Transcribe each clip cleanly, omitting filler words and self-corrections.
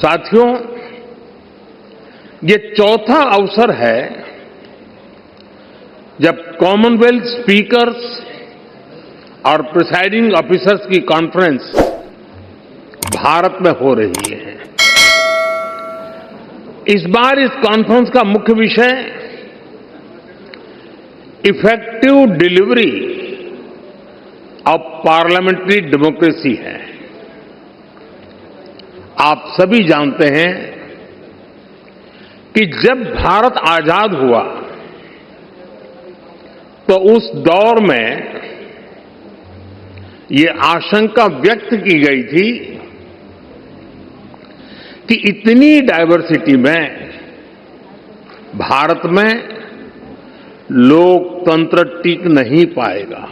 साथियों, ये चौथा अवसर है जब कॉमनवेल्थ स्पीकर्स और प्रिसाइडिंग ऑफिसर्स की कॉन्फ्रेंस भारत में हो रही है। इस बार इस कॉन्फ्रेंस का मुख्य विषय effective delivery of parliamentary democracy है। आप सभी जानते हैं कि जब भारत आजाद हुआ तो उस दौर में ये आशंका व्यक्त की गई थी कि इतनी डायवर्सिटी में भारत में लोकतंत्र टिक नहीं पाएगा।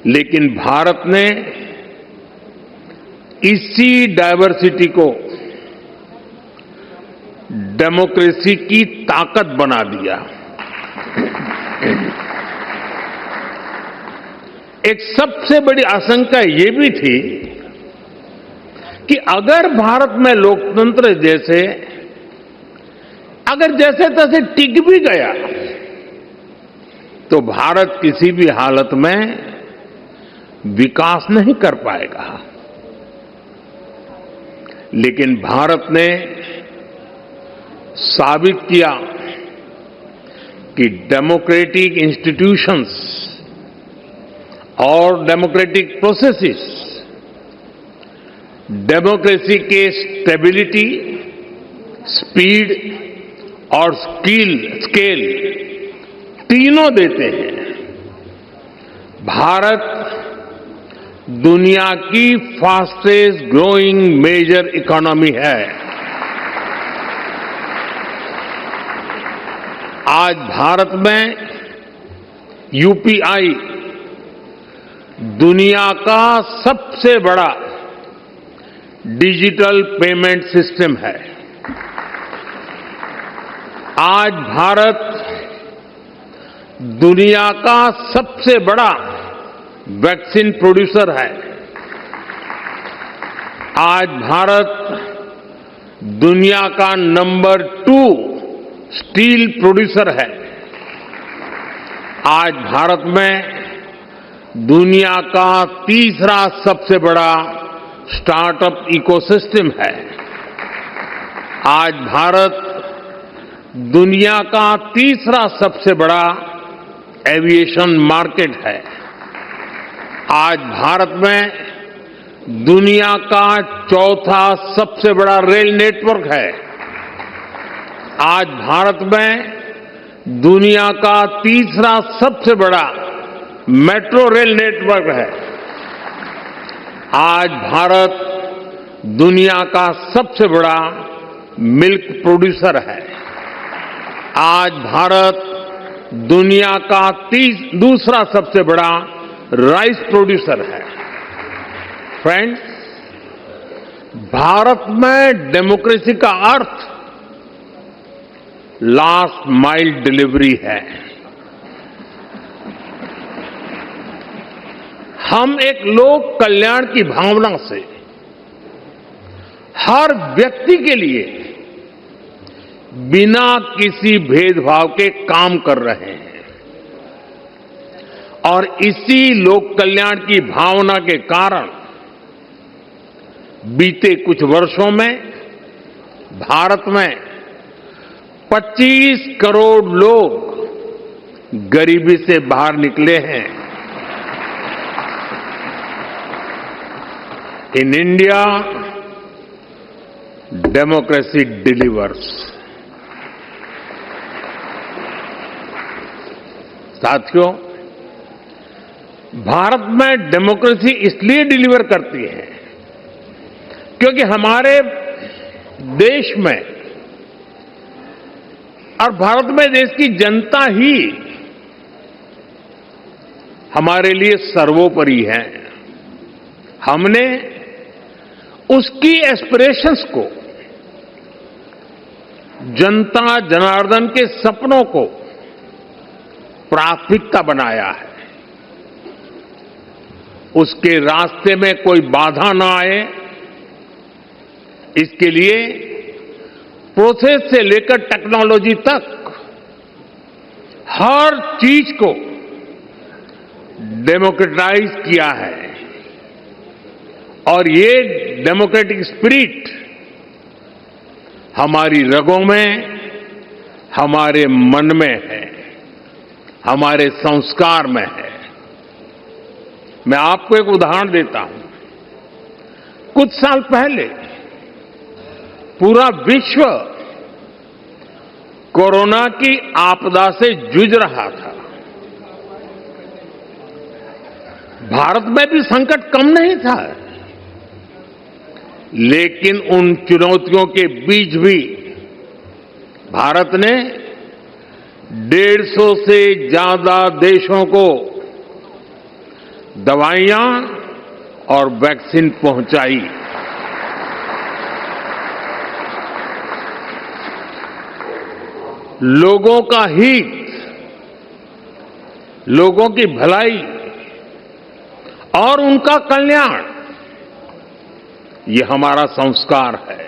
लेकिन भारत ने इसी डायवर्सिटी को डेमोक्रेसी की ताकत बना दिया। एक सबसे बड़ी आशंका ये भी थी कि अगर भारत में लोकतंत्र अगर जैसे तैसे टिक भी गया तो भारत किसी भी हालत में विकास नहीं कर पाएगा। लेकिन भारत ने साबित किया कि डेमोक्रेटिक इंस्टीट्यूशंस और डेमोक्रेटिक प्रोसेसेस डेमोक्रेसी के स्टेबिलिटी, स्पीड और स्केल तीनों देते हैं। भारत दुनिया की फास्टेस्ट ग्रोइंग मेजर इकोनॉमी है। आज भारत में यूपीआई दुनिया का सबसे बड़ा डिजिटल पेमेंट सिस्टम है। आज भारत दुनिया का सबसे बड़ा वैक्सीन प्रोड्यूसर है। आज भारत दुनिया का नंबर 2 स्टील प्रोड्यूसर है। आज भारत में दुनिया का तीसरा सबसे बड़ा स्टार्टअप इकोसिस्टम है। आज भारत दुनिया का तीसरा सबसे बड़ा एविएशन मार्केट है। आज भारत में दुनिया का चौथा सबसे बड़ा रेल नेटवर्क है। आज भारत में दुनिया का तीसरा सबसे बड़ा मेट्रो रेल नेटवर्क है। आज भारत दुनिया का सबसे बड़ा मिल्क प्रोड्यूसर है। आज भारत दुनिया का दूसरा सबसे बड़ा राइस प्रोड्यूसर है। फ्रेंड्स, भारत में डेमोक्रेसी का अर्थ लास्ट माइल डिलीवरी है। हम एक लोक कल्याण की भावना से हर व्यक्ति के लिए बिना किसी भेदभाव के काम कर रहे हैं और इसी लोक कल्याण की भावना के कारण बीते कुछ वर्षों में भारत में 25 करोड़ लोग गरीबी से बाहर निकले हैं। In India democracy delivers. साथियों, भारत में डेमोक्रेसी इसलिए डिलीवर करती है क्योंकि हमारे देश में और भारत में देश की जनता ही हमारे लिए सर्वोपरि है। हमने उसकी एस्पिरेशंस को, जनता जनार्दन के सपनों को प्राथमिकता बनाया है। उसके रास्ते में कोई बाधा न आए, इसके लिए प्रोसेस से लेकर टेक्नोलॉजी तक हर चीज को डेमोक्रेटाइज किया है और ये डेमोक्रेटिक स्पिरिट हमारी रगों में, हमारे मन में है, हमारे संस्कार में है। मैं आपको एक उदाहरण देता हूं। कुछ साल पहले पूरा विश्व कोरोना की आपदा से जूझ रहा था। भारत में भी संकट कम नहीं था, लेकिन उन चुनौतियों के बीच भी भारत ने 150 से ज्यादा देशों को दवाइयां और वैक्सीन पहुंचाई। लोगों का हित, लोगों की भलाई और उनका कल्याण, ये हमारा संस्कार है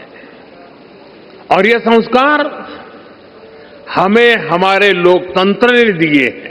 और ये संस्कार हमें हमारे लोकतंत्र ने दिए हैं।